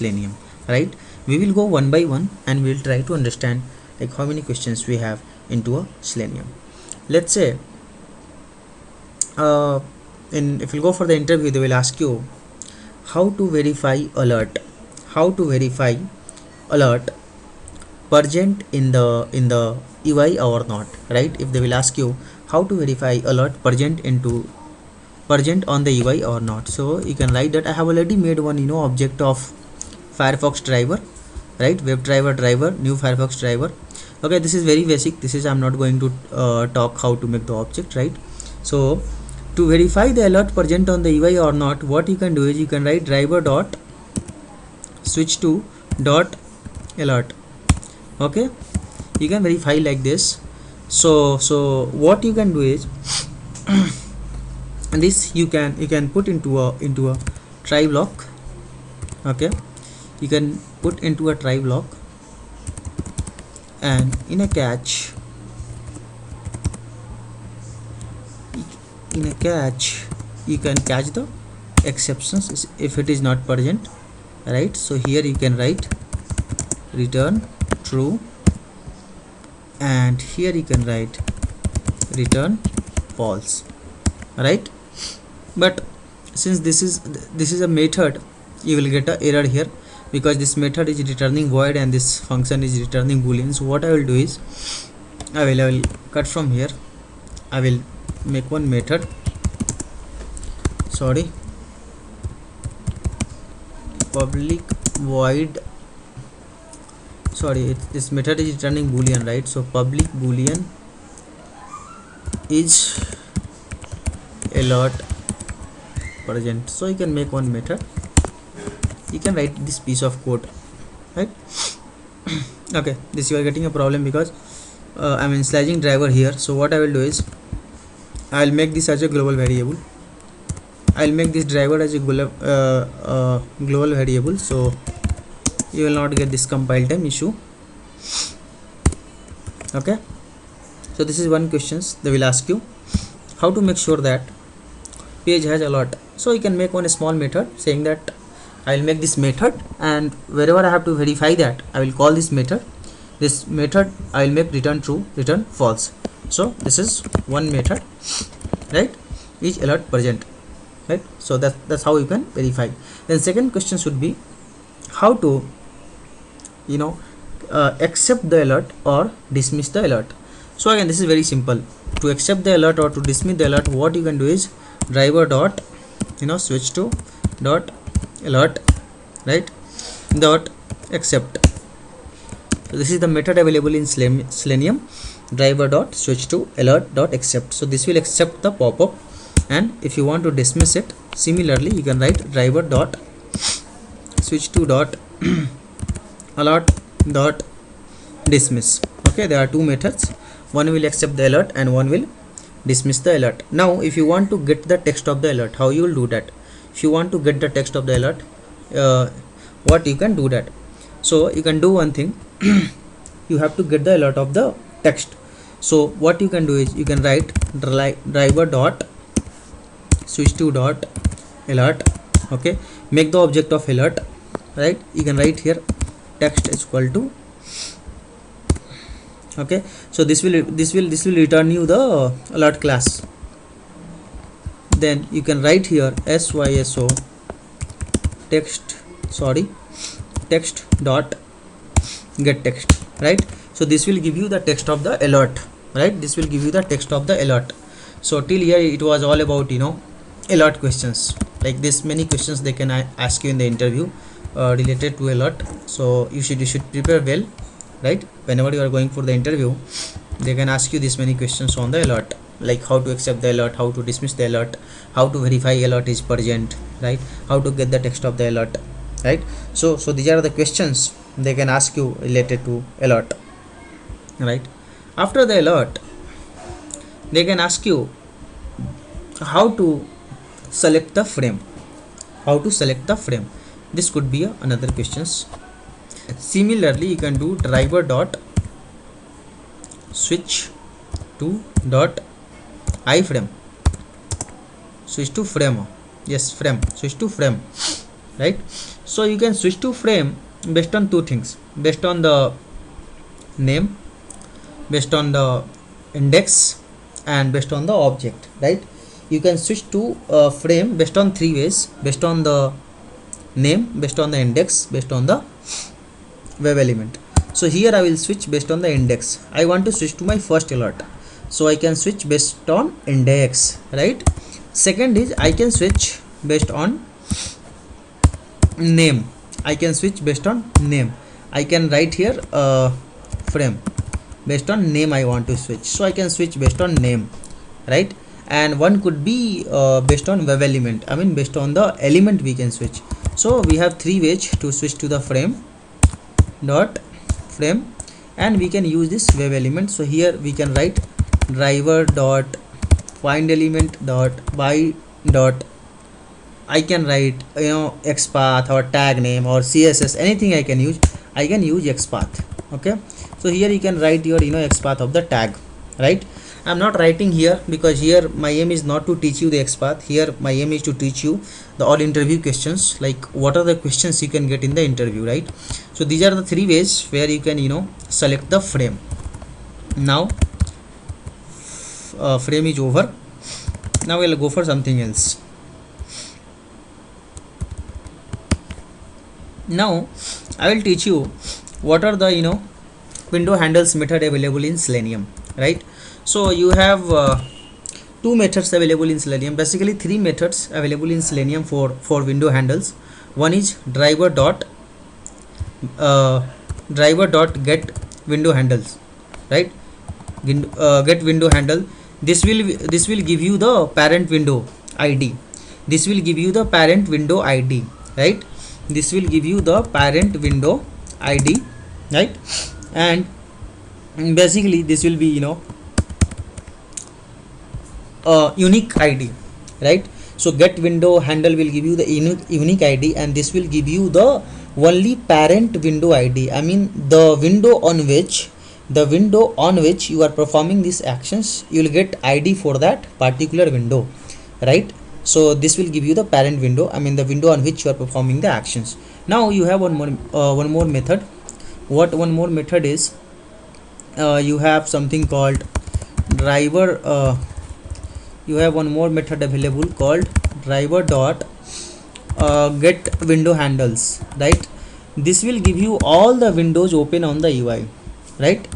Selenium, right? We will go one by one and we will try to understand like how many questions we have into a Selenium. Let's say if you go for the interview, they will ask you how to verify alert, present in the UI or not, right? If they will ask you how to verify alert present on the UI or not, so you can write that I have already made one object of Firefox driver, right? WebDriver new Firefox driver. Okay, this is very basic. This is I'm not going to talk how to make the object, right? So to verify the alert present on the UI or not, what you can do is you can write driver dot switch to dot alert. Okay, you can verify like this. So what you can do is this you can put into a try block. Okay, you can put into a try block, and in a catch you can catch the exceptions if it is not present, right? So here you can write return true, and here you can write return false, right? But since this is a method, you will get an error here because this method is returning void and this function is returning boolean. So what I will do is I will cut from here. I will make one method, public void, this method is returning boolean, right? So public boolean is alert present. So you can make one method, you can write this piece of code, right? Okay, this you are getting a problem because I'm initializing driver here. So what I will do is I will make this as a global variable. I will make this driver as a global variable, so you will not get this compile time issue. Okay, so this is one questions they will ask you, how to make sure that page has alert. So you can make one small method saying that I will make this method, and wherever I have to verify that I will call this method. This method I will make return true, return false. So this is one method, right? Is alert present, right? So that's how you can verify. Then second question should be how to accept the alert or dismiss the alert. So again, this is very simple. To accept the alert or to dismiss the alert, what you can do is driver dot switch to dot alert, right? Dot accept. So this is the method available in Selenium, driver dot switch to alert dot accept. So this will accept the pop-up, and if you want to dismiss it, similarly you can write driver dot switch to dot alert dot dismiss. Okay, there are two methods, one will accept the alert and one will dismiss the alert. Now if you want to get the text of the alert, how you will do that? If you want to get the text of the alert, what you can do that? So you can do one thing. You have to get the alert of the text. So what you can do is you can write driver dot switch to dot alert. Okay, make the object of alert, right? You can write here text is equal to, okay, so this will return you the alert class. Then you can write here syso text dot get text, right? So this will give you the text of the alert, right? This will give you the text of the alert. So till here it was all about alert questions. Like this many questions they can ask you in the interview related to alert. So you should prepare well, right? Whenever you are going for the interview, they can ask you this many questions on the alert, like how to accept the alert, how to dismiss the alert, how to verify alert is present, right? How to get the text of the alert, right? So these are the questions they can ask you related to alert, right? After the alert, they can ask you how to select the frame. This could be another questions. Similarly, you can do driver dot switch to dot iframe, switch to frame, yes, frame, switch to frame, right? So you can switch to frame based on two things, based on the name, based on the index, and based on the object, right? You can switch to frame based on three ways: based on the name, based on the index, based on the web element. So here I will switch based on the index. I want to switch to my first alert, so I can switch based on index, right? Second is I can switch based on name. I can switch based on name. I can write here frame based on name I want to switch, so I can switch based on name, right? And one could be based on web element, I mean based on the element we can switch. So we have three ways to switch to the frame dot frame, and we can use this web element. So here we can write driver dot find element dot by dot, I can write XPath or tag name or CSS, anything I can use. I can use XPath. Okay, so here you can write your XPath of the tag, right? I'm not writing here because here my aim is not to teach you the XPath. Here my aim is to teach you the all interview questions, like what are the questions you can get in the interview, right? So these are the three ways where you can select the frame. Now frame is over. Now we'll go for something else. Now I will teach you what are the window handles method available in Selenium, right? So you have two methods available in Selenium, basically three methods available in Selenium for window handles. One is driver dot get window handles, right? Get window handle. This will give you the parent window ID. This will give you the parent window ID, right? This will give you the parent window ID, right? And basically this will be unique ID, right? So get window handle will give you the unique ID, and this will give you the only parent window ID. I mean the window on which you are performing these actions, you will get ID for that particular window, right? So this will give you the parent window, I mean the window on which you are performing the actions. Now you have one more method. What one more method is, you have something called driver. You have one more method available called driver dot get window handles, right? This will give you all the windows open on the UI, right?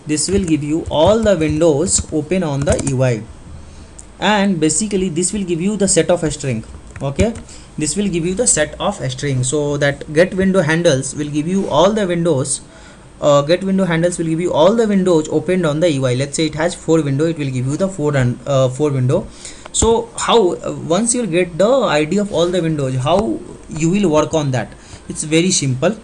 This will give you all the windows open on the UI, and basically this will give you the set of a string. Okay, this will give you the set of a string. So that get window handles will give you all the windows. Get window handles will give you all the windows opened on the UI. Let's say it has 4 window, it will give you the 4 window. So how once you get the idea of all the windows, how you will work on that? It's very simple.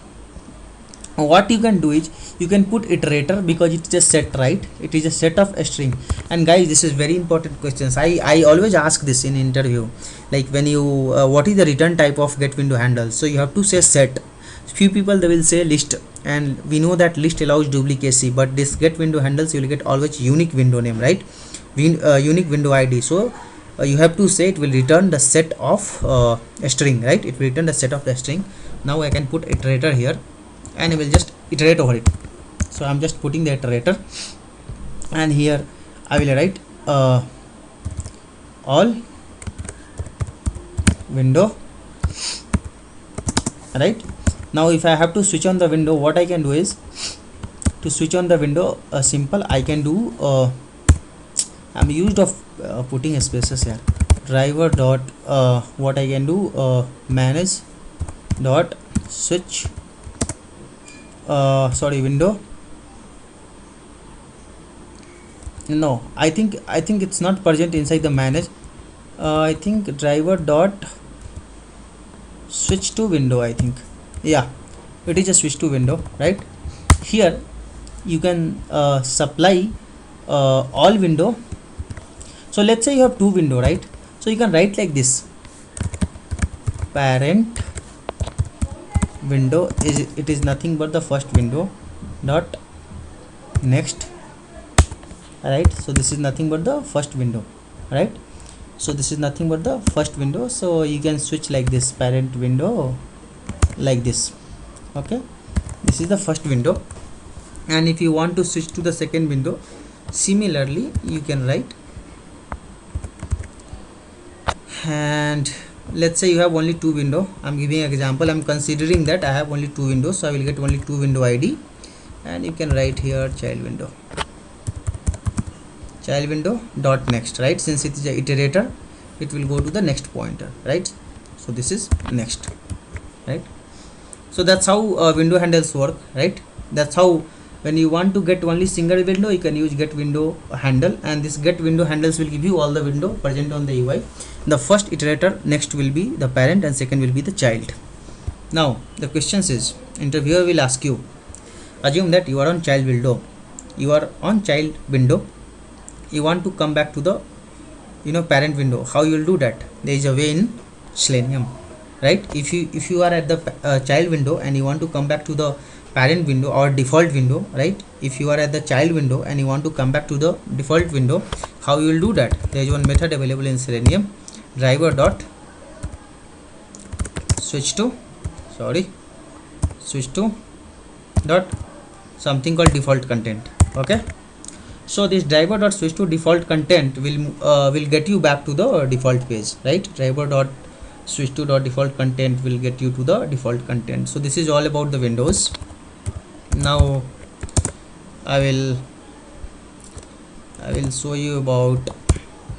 What you can do is you can put iterator, because it's a set, right? It is a set of a string. And guys, this is very important questions. I always ask this in interview, like when you what is the return type of get window handles? So you have to say set. Few people they will say list, and we know that list allows duplicacy, but this get window handles you will get always unique window name, right? Unique window ID. So you have to say it will return the set of a string, right? It will return the set of the string. Now I can put iterator here, and I will just iterate over it. So I'm just putting the iterator, and here I will write all window, right? Now if I have to switch on the window, what I can do is to switch on the window, simple I can do I'm used of putting spaces here. Driver dot what I can do manage dot switch window. No, I think it's not present inside the manage. I think driver dot switch to window, I think. Yeah, it is a switch to window, right? Here you can supply all window. So let's say you have 2 window, right? So you can write like this: parent window is nothing but the first window dot next, right? So this is nothing but the first window, right? So this is nothing but the first window. So you can switch like this: parent window like this. Okay, this is the first window, and if you want to switch to the second window, similarly you can write, and let's say you have only two window. I'm giving an example. I'm considering that I have only two windows, so I will get only two window ID, and you can write here child window dot next, right? Since it is a iterator, it will go to the next pointer, right? So this is next, right? So that's how window handles work, right? That's how when you want to get only single window, you can use get window handle, and this get window handles will give you all the window present on the UI. The first iterator next will be the parent and second will be the child. Now the questions is, interviewer will ask you, assume that you are on child window, you want to come back to the parent window. How you will do that? There is a way in Selenium, right? If you are at the child window and you want to come back to the parent window or default window, right? If you are at the child window and you want to come back to the default window, how you will do that? There is one method available in Selenium, driver dot switch to dot something called default content. Okay, so this driver dot switch to default content will get you back to the default page, right? Driver dot switch to dot default content will get you to the default content. So this is all about the windows. Now I will show you about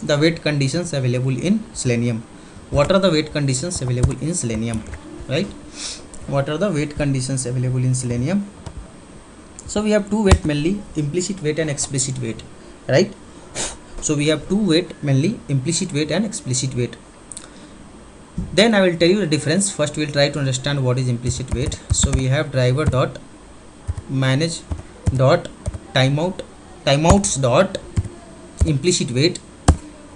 the wait conditions available in Selenium. What are the wait conditions available in Selenium, right? What are the wait conditions available in Selenium? So we have two wait mainly, implicit wait and explicit wait, right? So we have two wait mainly, implicit wait and explicit wait. Then I will tell you the difference. First we will try to understand what is implicit wait. So we have driver dot manage dot timeouts dot implicit wait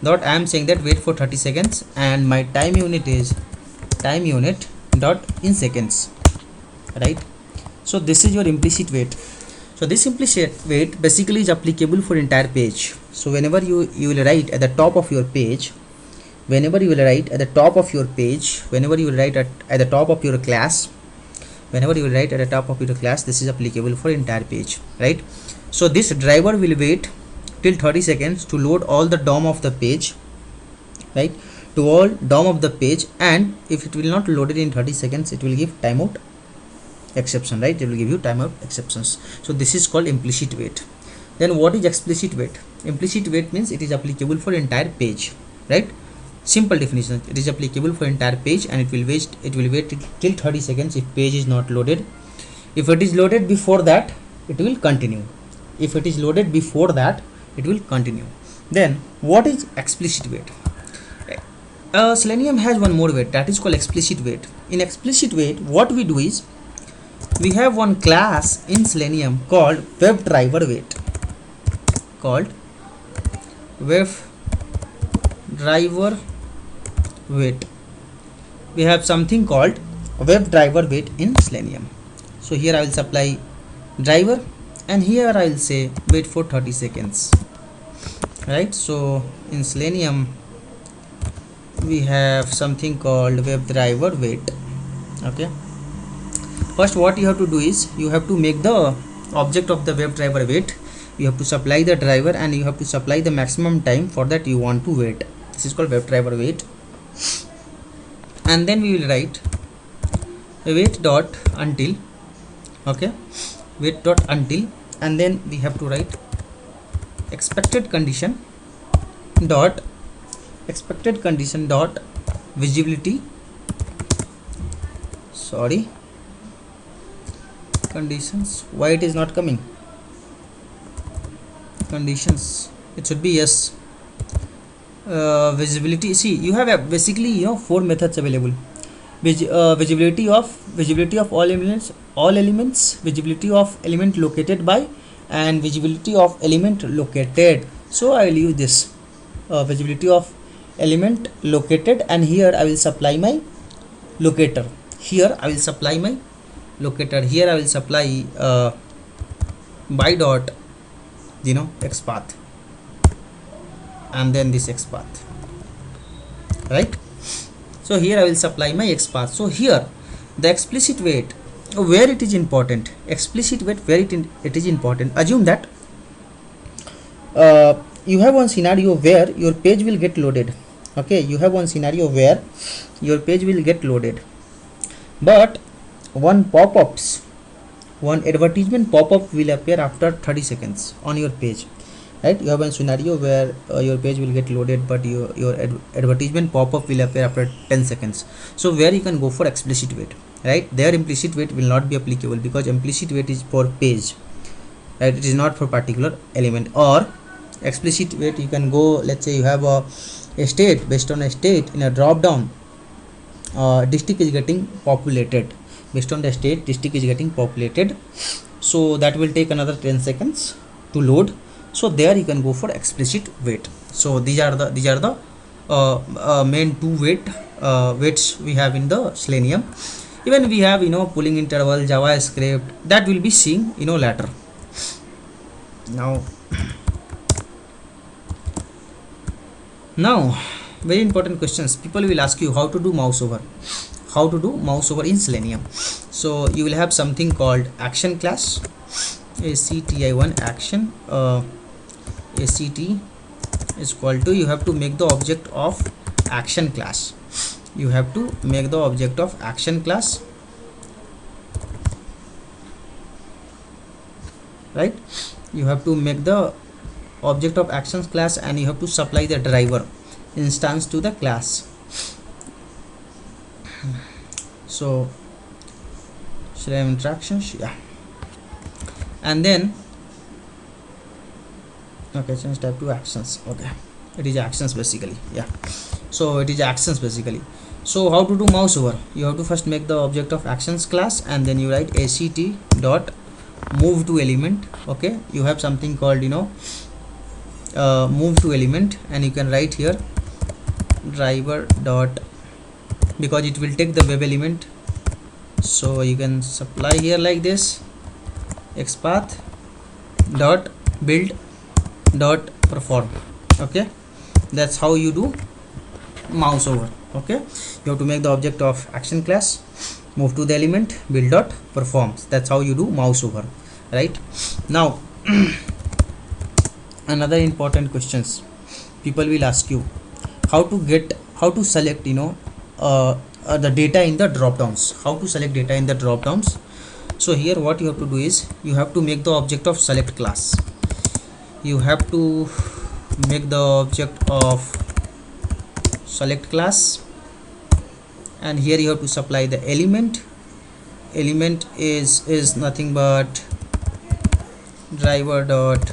dot, I am saying that wait for 30 seconds and my time unit is time unit dot in seconds, right? So this is your implicit wait. So this implicit wait basically is applicable for entire page. So whenever you will write at the top of your page, whenever you will write at the top of your page, whenever you will write at the top of your class, whenever you will write at the top of your class, this is applicable for entire page, right? So this driver will wait till 30 seconds to load all the DOM of the page, right? To all DOM of the page, and if it will not load it in 30 seconds, it will give timeout exception, right? It will give you timeout exceptions. So this is called implicit wait. Then what is explicit wait? Implicit wait means it is applicable for entire page, right? Simple definition, it is applicable for entire page and it will wait till 30 seconds if page is not loaded. If it is loaded before that, it will continue. If it is loaded before that, it will continue. Then what is explicit wait? Selenium has one more wait, that is called explicit wait. In explicit wait, what we do is we have one class in Selenium called WebDriver wait, we have something called WebDriver wait in Selenium. So here I will supply driver and here I will say wait for 30 seconds, right? So in Selenium we have something called WebDriver wait. Okay, first what you have to do is you have to make the object of the WebDriver wait. You have to supply the driver and you have to supply the maximum time for that you want to wait. This is called WebDriver wait. And then we will write wait dot until, okay, wait dot until, and then we have to write expected condition dot visibility, conditions, why it is not coming, conditions, it should be yes, visibility. See, you have basically four methods available. Visibility of all elements, visibility of element located by, and visibility of element located. So I will use this visibility of element located, and here I will supply my locator. Here I will supply my locator. Here I will supply by dot XPath, and then this XPath, right? So here I will supply my XPath. So here The explicit wait, where it is important, explicit wait where it is important. Assume that you have one scenario where your page will get loaded. Okay, you have one scenario where your page will get loaded, but one pop-ups, one advertisement pop-up will appear after 30 seconds on your page, right? You have a scenario where your page will get loaded, but your advertisement pop-up will appear after 10 seconds. So where you can go for explicit wait, right? There implicit wait will not be applicable, because implicit wait is for page, right? It is not for particular element. Or explicit wait, you can go, let's say you have a state, based on a state in a drop down, district is getting populated. Based on the state, district is getting populated, so that will take another 10 seconds to load. So there you can go for explicit wait. So these are the main two waits we have in the Selenium. Even we have pulling interval, JavaScript, that will be seen later. Now very important questions. People will ask you how to do mouse over, in Selenium. So you will have something called action class, ACTI1 action, ACT is equal to, you have to make the object of action class. You have to make the object of action class, right? You have to make the object of actions class, and you have to supply the driver instance to the class. So should I have interactions? Yeah. And then okay, change type to actions. Okay, it is actions basically. Yeah, so it is actions basically. So how to do mouse over? You have to first make the object of actions class, and then you write act dot move to element. Okay, you have something called move to element, and you can write here driver dot, because it will take the web element, so you can supply here like this, xpath dot build dot perform. Okay, that's how you do mouse over. Okay, you have to make the object of action class, move to the element, build dot performs. That's how you do mouse over, right? Now another important questions people will ask you, how to select the data in the drop downs. How to select data in the drop downs? So here what you have to do is, you have to make the object of select class. You have to make the object of select class, and here you have to supply the element. Element is nothing but driver dot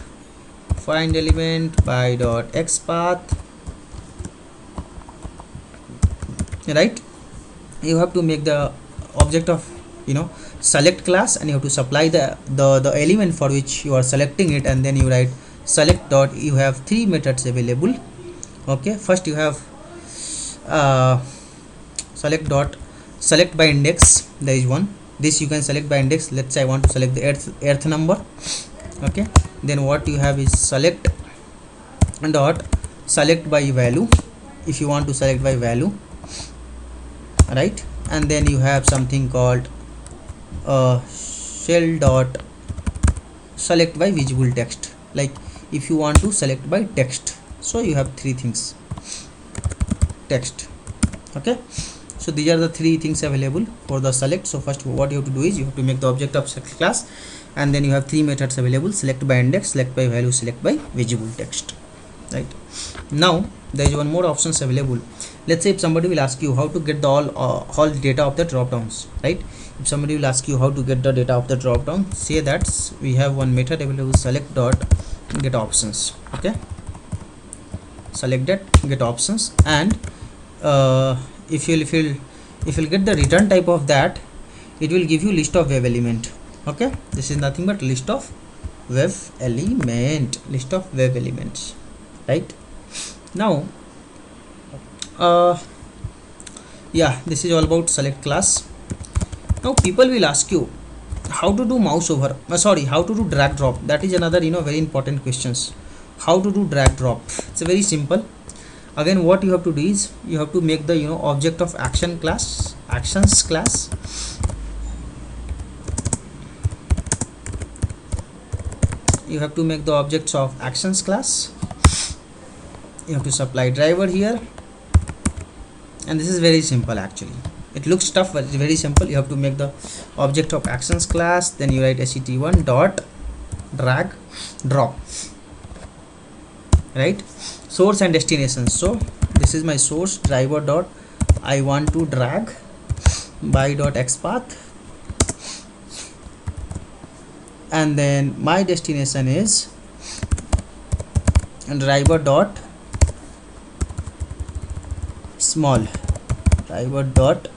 find element by dot xpath, right? You have to make the object of select class, and you have to supply the element for which you are selecting it, and then you write select dot, you have three methods available. Okay, first you have select by index. There is one, this you can select by index. Let's say I want to select the earth number. Okay, then what you have is select dot select by value, if you want to select by value, right? And then you have something called shell dot select by visible text, like if you want to select by text. So you have three things, text. Okay, so these are the three things available for the select. So first what you have to do is, you have to make the object of select class, and then you have three methods available: select by index, select by value, select by visible text, right? Now there is one more options available. Let's say if somebody will ask you how to get the all data of the drop downs, right? If somebody will ask you how to get the data of the drop down, say that we have one method available, select dot get options. Okay, select that get options, and if you'll get the return type of that, it will give you list of web element. Okay, this is nothing but list of web elements, right? Now yeah, this is all about select class. Now people will ask you how to do mouse over, how to do drag drop. That is another very important questions. How to do drag drop? It's very simple. Again, what you have to do is, you have to make the object of actions class, you have to make the objects of actions class. You have to supply driver here, and this is very simple actually. It looks tough, but it's very simple. You have to make the object of actions class, then you write set1 dot drag drop, right? Source and destination. So this is my source, driver dot I want to drag by dot xpath, and then my destination is driver dot small, driver dot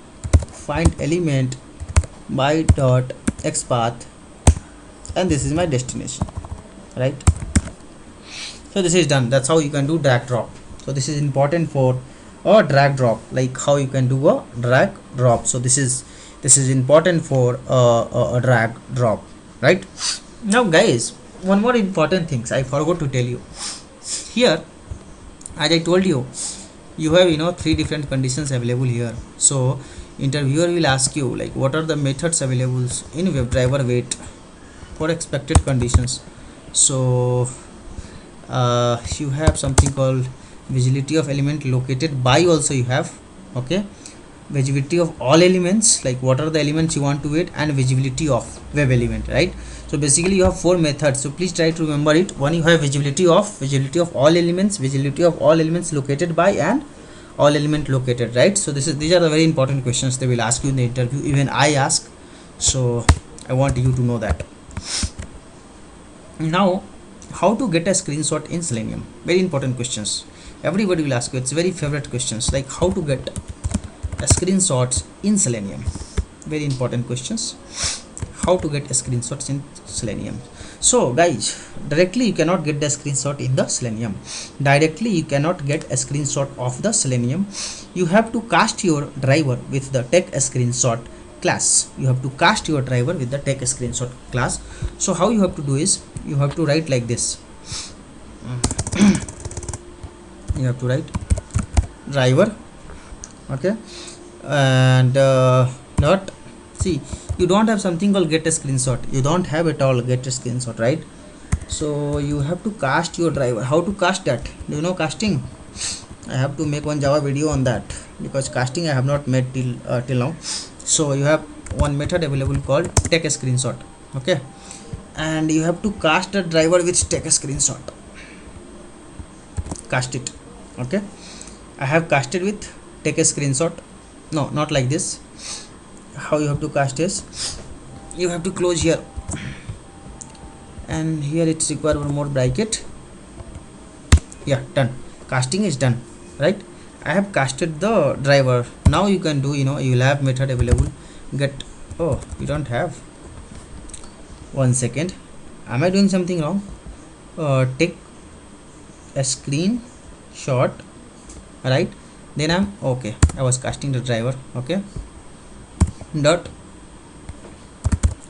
find element by dot xpath, and this is my destination, right? So this is done. That's how you can do drag drop. So this is important for a drag drop, like how you can do a drag drop. So this is important for a drag drop, right? Now guys, one more important things I forgot to tell you. Here, as I told you, you have 3 different conditions available here. So interviewer will ask you like what are the methods available in WebDriver wait for expected conditions. So you have something called visibility of element located by, also you have, okay, visibility of all elements, like what are the elements you want to wait, and visibility of web element, right? So basically you have 4 methods, so please try to remember it. One, you have visibility of all elements, visibility of all elements located by, and all element located, right? So these are the very important questions they will ask you in the interview. Even I ask, so I want you to know that. Now, how to get a screenshot in Selenium? Very important questions. Everybody will ask you. It's very favorite questions, like how to get a screenshots in Selenium. Very important questions. How to get a screenshots in Selenium? So guys, directly you cannot get the screenshot in the Selenium. Directly you cannot get a screenshot of the Selenium. You have to cast your driver with the take a screenshot class. You have to cast your driver with the take a screenshot class. So how you have to do is, you have to write like this. You have to write driver, okay, and not, see, you don't have something called get a screenshot. You don't have at all get a screenshot, right? So you have to cast your driver. How to cast that? Do you know casting? I have to make one Java video on that, because casting I have not made till now. So you have one method available called take a screenshot, okay, and you have to cast a driver with take a screenshot. Cast it, okay. I have casted with take a screenshot. No, not like this. How you have to cast is, you have to close here, and here it's required one more bracket. Yeah, done. Casting is done, right? I have casted the driver. Now you can do, you will have method available get. Oh, you don't have. One second, am I doing something wrong? Take a screenshot, right? Then I'm okay. I was casting the driver, okay. Dot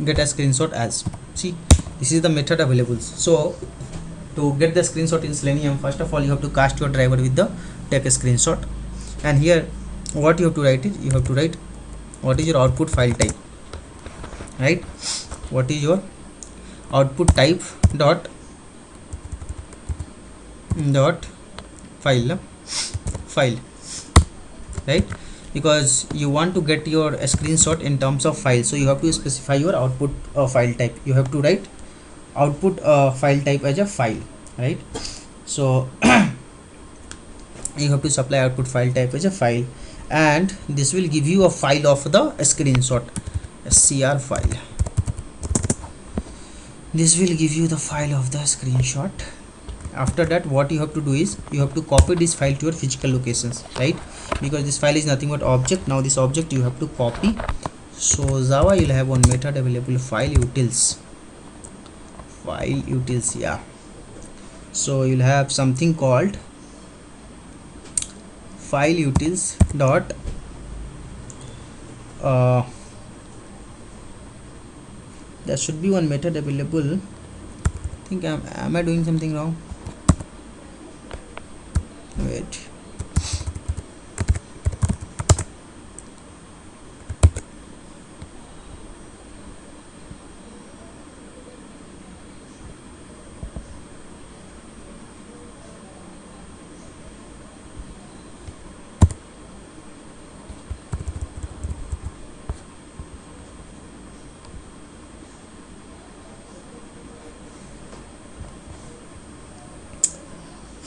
get a screenshot as. See, this is the method available. So to get the screenshot in Selenium, first of all you have to cast your driver with the take a screenshot, and here what you have to write is, you have to write what is your output file type, right? What is your output type dot file, right? Because you want to get your screenshot in terms of file, so you have to specify your output file type. You have to write output file type as a file, right? So you have to supply output file type as a file, and this will give you a file of the screenshot, scr file. This will give you the file of the screenshot. After that, what you have to do is, you have to copy this file to your physical locations, right? Because this file is nothing but object. Now this object you have to copy. So Java, you'll have one method available, file utils, yeah. So you'll have something called file utils dot there should be one method available. I think am I doing something wrong? Wait,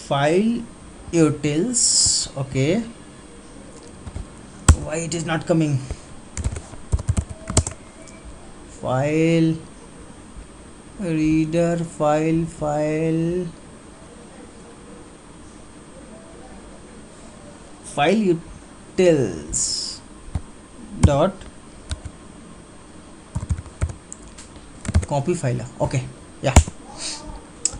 file utils. Okay, why it is not coming? File reader, file utils dot copy file. Okay, yeah.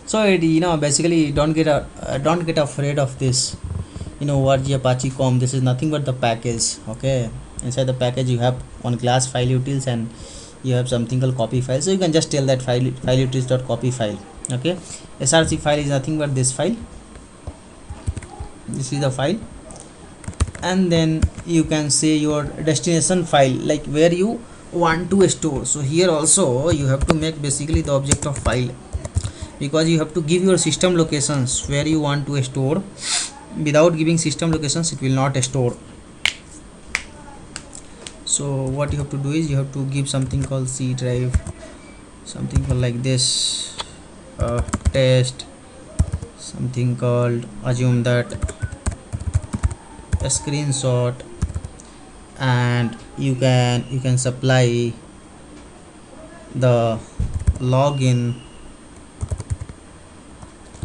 So it, basically don't get afraid of this. What the Apache com, this is nothing but the package. Okay, inside the package you have one class file utils and you have something called copy file. So you can just tell that file utils dot copy file. Okay, src file is nothing but this file. This is the file, and then you can say your destination file, like where you want to store. So here also you have to make basically the object of file, because you have to give your system locations where you want to store. Without giving system locations it will not store. So what you have to do is you have to give something called C drive, something called like this, test, something called, assume that a screenshot, and you can supply the login,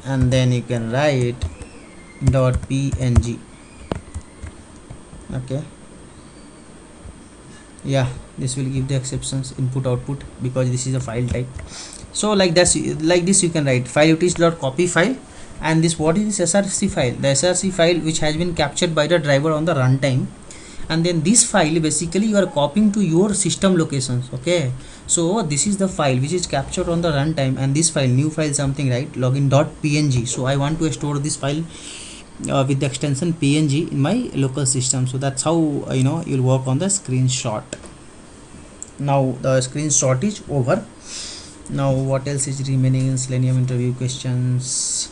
and then you can write .png. Okay, yeah, this will give the exceptions input output because this is a file type. So like this you can write file utils.copy file, and this, what is this src file? The src file which has been captured by the driver on the runtime, and then this file basically you are copying to your system locations. Okay, so this is the file which is captured on the runtime, and this file, new file something, right, login.png. so I want to store this file with the extension png in my local system. So that's how you'll work on the screenshot. Now the screenshot is over. Now what else is remaining in Selenium interview questions?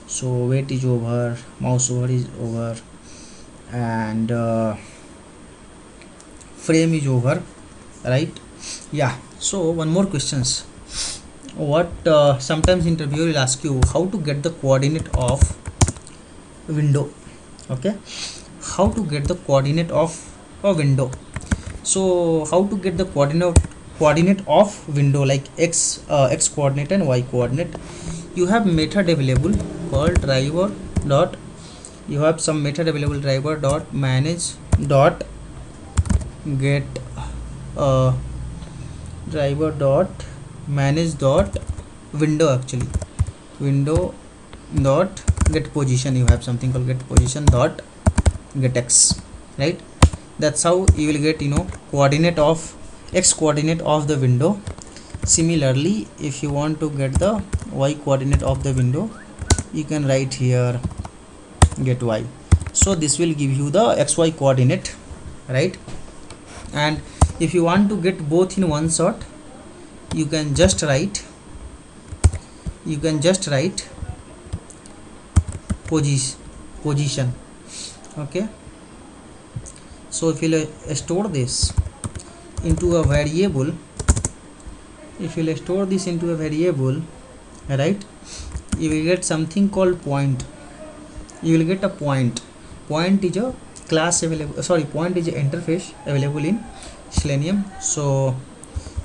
So wait is over, mouse over is over, and frame is over, right? Yeah. So one more questions. What sometimes interviewer will ask you how to get the coordinate of window. Okay, how to get the coordinate of a window. So how to get the coordinate of window, like x coordinate and y coordinate. You have method available called driver dot, you have some method available, driver dot manage dot get driver dot manage dot window, actually window dot get position. You have something called get position dot get x, right? That's how you will get coordinate of x coordinate of the window. Similarly, if you want to get the y coordinate of the window, you can write here get y. So this will give you the xy coordinate, right? And if you want to get both in one shot, you can just write position. Okay, so if you store this into a variable, right, you will get something called point. You will get a point is a class available, point is an interface available in Selenium. So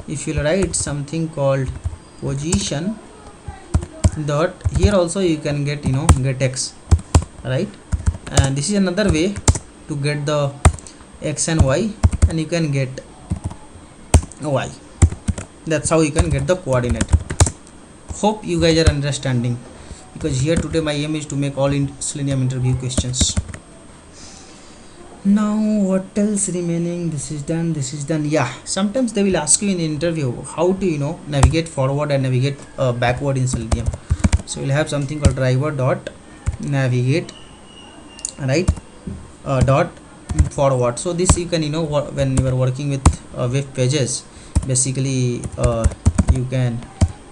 if you write something called position dot, here also you can get get x, right? And this is another way to get the x and y, and you can get y. That's how you can get the coordinate. Hope you guys are understanding, because here today my aim is to make all in Selenium interview questions. Now what else remaining? This is done. Yeah, sometimes they will ask you in the interview how to navigate forward and navigate backward in Selenium. So you'll have something called driver dot navigate, right, dot forward. So this you can when you are working with web pages, basically you can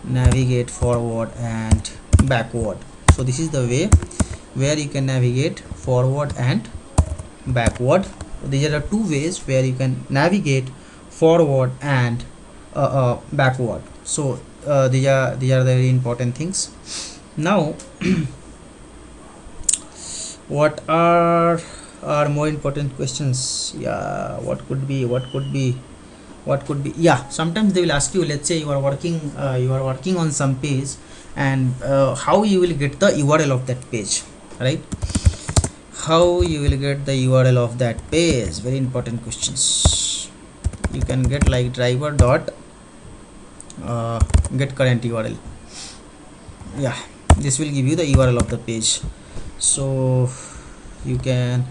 navigate forward and backward. So this is the way where you can navigate forward and backward. These are the two ways where you can navigate forward and backward. So these are the very important things. Now What are more important questions? Yeah, what could be, yeah, sometimes they will ask you, let's say you are working on some page, and how you will get the URL of that page, right? How you will get the URL of that page? Very important questions. You can get like driver dot get current URL. Yeah, this will give you the URL of the page. So you can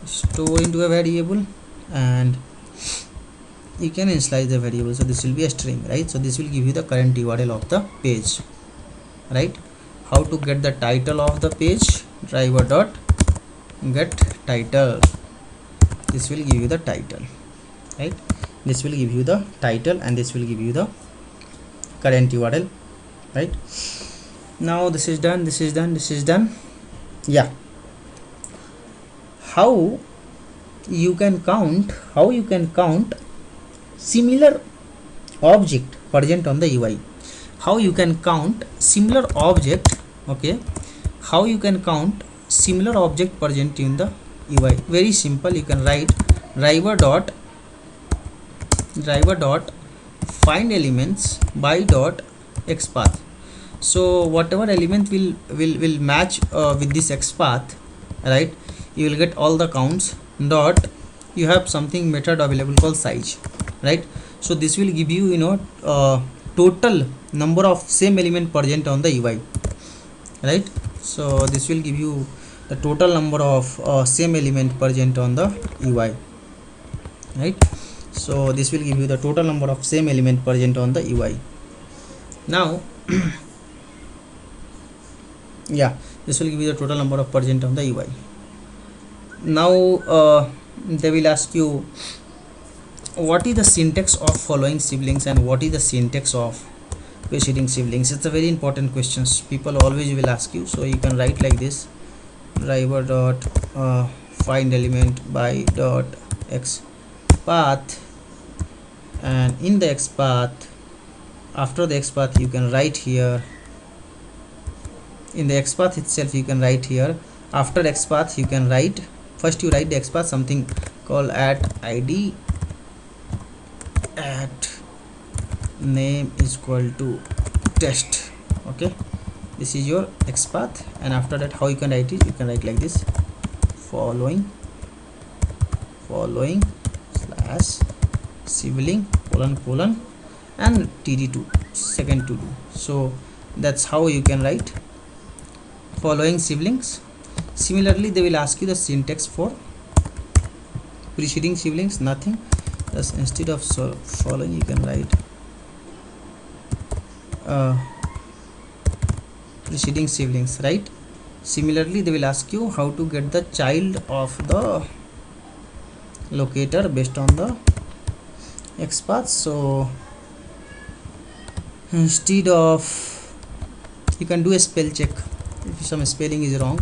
store into a variable, and you can initialize the variable. So this will be a string, right? So this will give you the current URL of the page, right? How to get the title of the page? Driver dot get title. This will give you the title, right? This will give you the title, and this will give you the current URL, right? Now this is done, this is done, this is done. Yeah, how you can count similar object present on the UI? How you can count similar object? Okay, how you can count similar object present in the UI? Very simple. You can write driver dot find elements by dot xpath. So whatever element will match with this xpath, right? You will get all the counts. Dot, you have something method available called size, right? So this will give you total number of same element present on the UI, right? So this will give you the total number of same element present on the UI, right? So this will give you the total number of same element present on the UI. Now yeah, this will give you the total number of present on the UI. Now they will ask you, what is the syntax of following siblings and what is the syntax of preceding siblings? It's a very important question. People always will ask you. So you can write like this: driver dot find element by dot x path, and in the x path, after the x path, you can write here, in the x path itself you can write here, after x path you can write, first you write the x path, something called at id at name is equal to test. Okay, this is your x path, and after that how you can write it? You can write like this: following slash sibling colon and td2 second to do. So that's how you can write following siblings. Similarly, they will ask you the syntax for preceding siblings. Nothing, just instead of following you can write preceding siblings, right? Similarly, they will ask you how to get the child of the locator based on the x path. So instead of, you can do a spell check. If some spelling is wrong,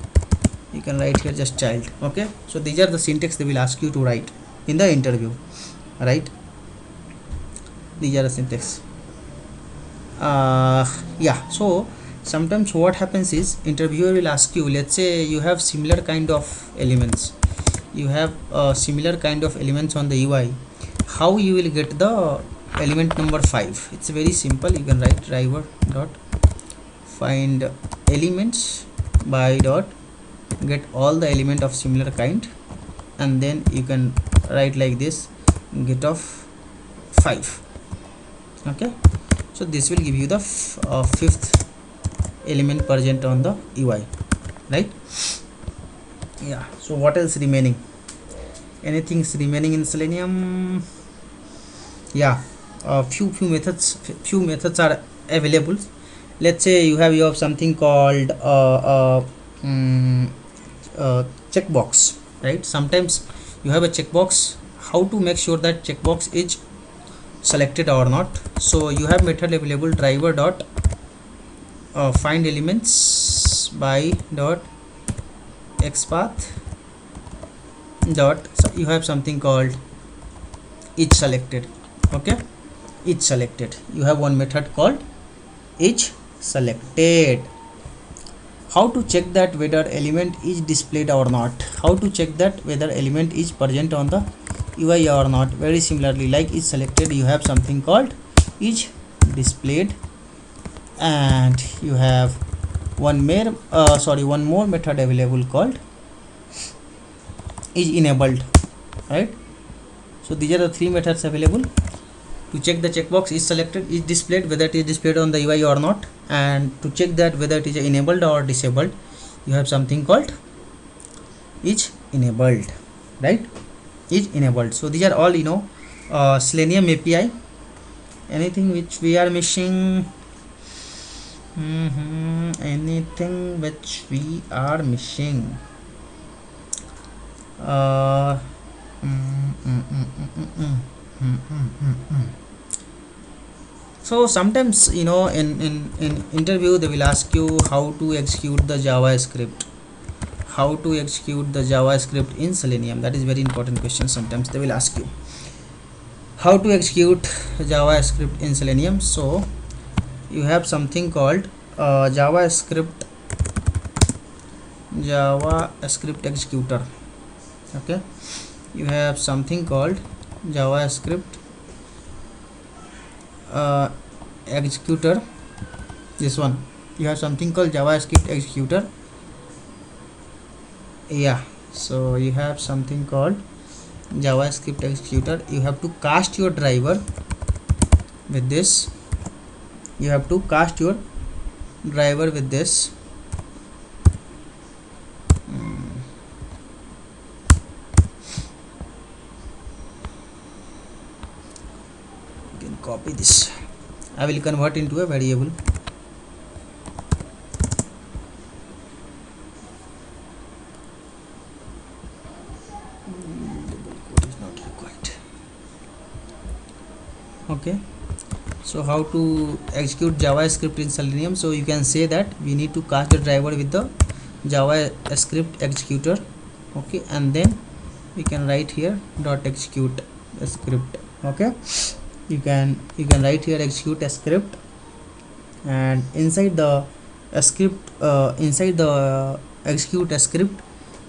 you can write here just child. Okay, so these are the syntax they will ask you to write in the interview, right? These are the syntax. Yeah, so sometimes what happens is, interviewer will ask you, let's say you have similar kind of elements, on the UI. How you will get the element number 5? It's very simple. You can write driver dot find elements by dot get all the element of similar kind, and then you can write like this: get of 5. Okay, so this will give you the fifth element present on the UI, right? Yeah, so what else remaining? Anything is remaining in Selenium? Yeah, few methods are available. Let's say you have something called checkbox, right? Sometimes you have a checkbox. How to make sure that checkbox is selected or not? So you have method available driver dot find elements by dot xpath dot, so you have something called each selected. Okay, each selected, you have one method called each selected. How to check that whether element is displayed or not? How to check that whether element is present on the UI or not? Very similarly, like is selected, you have something called is displayed, and you have one more method available called is enabled, right? So these are the three methods available to check the checkbox is selected, is displayed, whether it is displayed on the UI or not, and to check that whether it is enabled or disabled, you have something called is enabled, right? Is enabled. So these are all Selenium API. Anything which we are missing? Anything which we are missing? So sometimes in interview they will ask you how to execute the JavaScript, how to execute the JavaScript in Selenium. That is very important question. Sometimes they will ask you how to execute JavaScript in Selenium. So you have something called JavaScript executor. Okay, you have something called JavaScript executor. This one, you have something called JavaScript executor. Yeah, so you have something called JavaScript executor. You have to cast your driver with this. You have to cast your driver with this. You can copy this. I will convert into a variable. Okay, so how to execute JavaScript in Selenium? So you can say that we need to cast the driver with the JavaScript executor. Okay, and then we can write here dot execute a script. Okay, you can write here execute a script, and inside the inside the execute a script,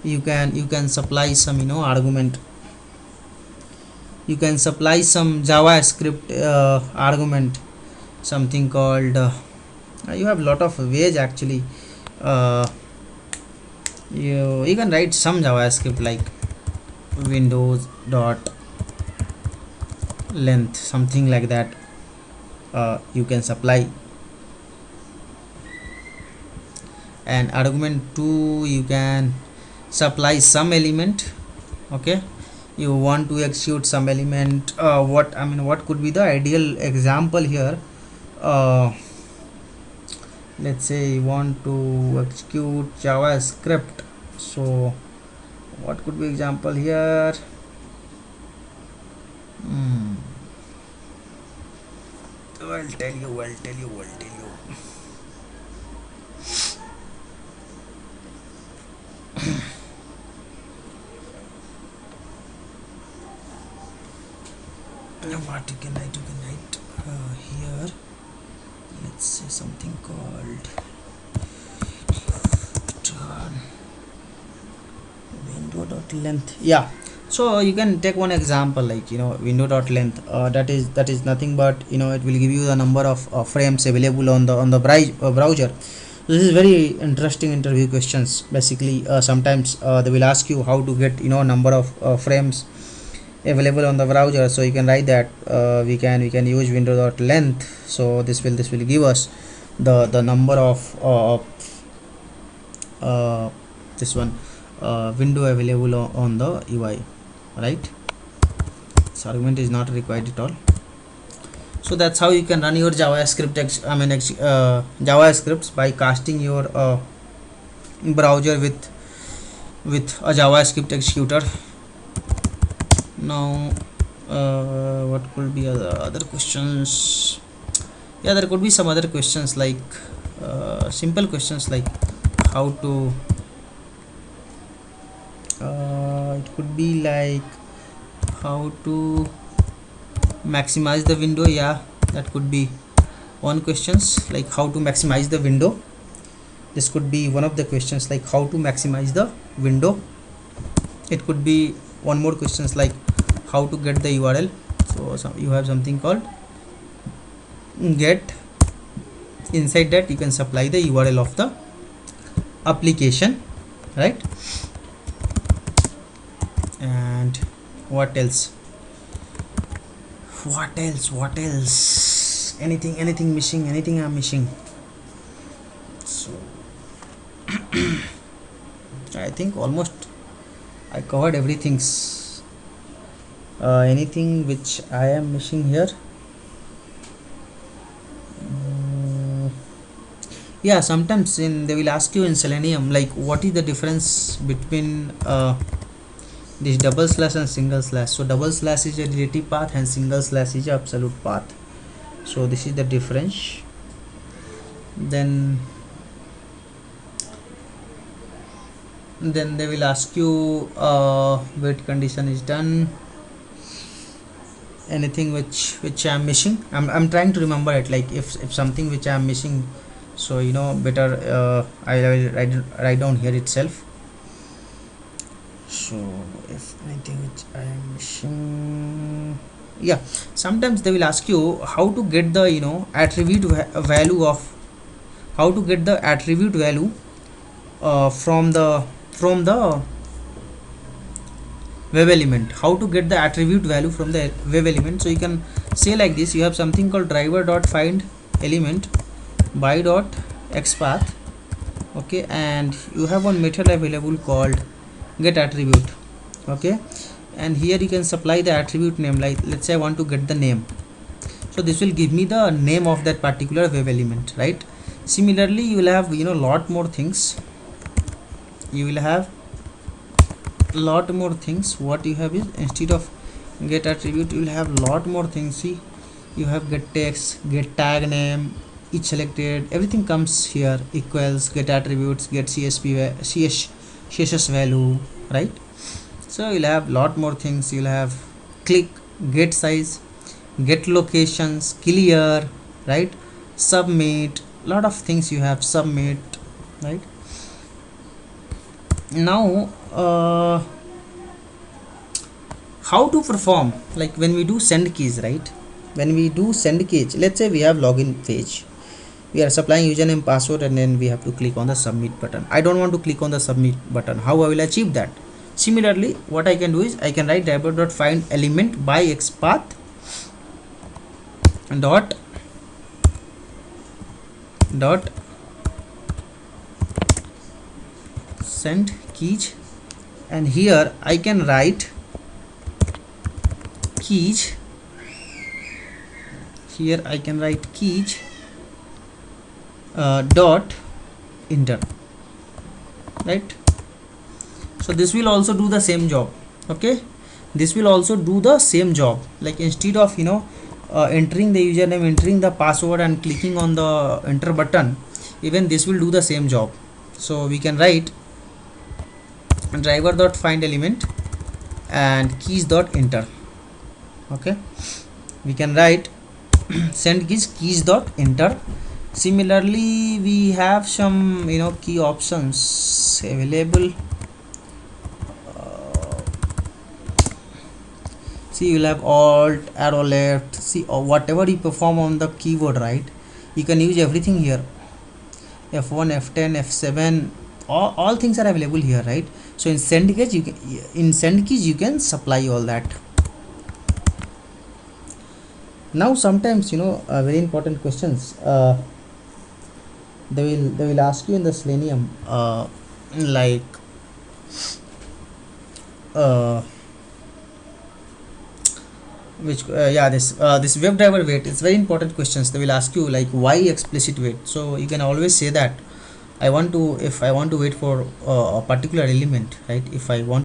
you can supply some argument. You can supply some JavaScript argument, something called you have lot of ways actually. You can write some JavaScript like windows dot length, something like that. You can supply, and argument 2 you can supply some element. Okay, you want to execute some element. What could be the ideal example here? Let's say you want to execute JavaScript. So what could be example here? I'll tell you. What you can write here. Let's say something called window.length. Yeah, so you can take one example like window.length. That is nothing but it will give you the number of frames available on the browser. This is very interesting interview questions. Basically, sometimes they will ask you how to get number of frames available on the browser. So you can write that we can use window.length. So this will give us the number of this one window available on the UI, right? This argument is not required at all. So that's how you can run your JavaScript JavaScripts by casting your browser with a JavaScript executor. Now what could be other questions? Yeah, there could be some other questions like simple questions like how to it could be like how to maximize the window. Yeah, that could be one questions, like how to maximize the window. This could be one of the questions, like how to maximize the window. It could be one more questions like how to get the URL. So you have something called get. Inside that you can supply the URL of the application, right? And what else? Anything missing? Anything I'm missing? So I think almost I covered everything. Anything which I am missing here? Yeah, sometimes they will ask you in Selenium, like what is the difference between this double slash and single slash. So double slash is a relative path and single slash is a absolute path. So this is the difference. Then they will ask you wait condition is done. Anything which I am missing? I'm trying to remember it, like if something which I am missing, so better I will write down here itself. So if anything which I am missing, yeah, sometimes they will ask you how to get the attribute value of, how to get the attribute value from the web element. How to get the attribute value from the web element? So you can say like this: you have something called driver dot find element by dot xpath, okay, and you have one method available called get attribute, okay, and here you can supply the attribute name. Like let's say I want to get the name, so this will give me the name of that particular web element, right? Similarly, you will have lot more things. You will have lot more things. What you have is, instead of get attribute, you will have lot more things. See, you have get text, get tag name, each selected, everything comes here, equals, get attributes, get CSS value, right? So you'll have lot more things. You'll have click, get size, get locations, clear, right? Submit, lot of things you have. Submit, right? Now how to perform, like when we do send keys, right? When we do send keys, let's say we have login page, we are supplying username, password, and then we have to click on the submit button. I don't want to click on the submit button. How I will achieve that? Similarly, what I can do is I can write driver.find element by xpath dot send keys, and here I can write keys. Here I can write keys dot enter, right? So this will also do the same job, okay? This will also do the same job. Like instead of entering the username, entering the password, and clicking on the enter button, even this will do the same job. So we can write driver.find element and keys.enter, okay? We can write send keys.enter. Similarly, we have some key options available. See, you'll have alt, arrow left. See, or whatever you perform on the keyboard, right? You can use everything here. F1, F10, F7, all things are available here, right? So in send keys you can supply all that. Now sometimes very important questions they will ask you in the Selenium, like which this web driver wait. It's very important questions. They will ask you like why explicit wait. So you can always say that if I want to wait for a particular element, right? If I want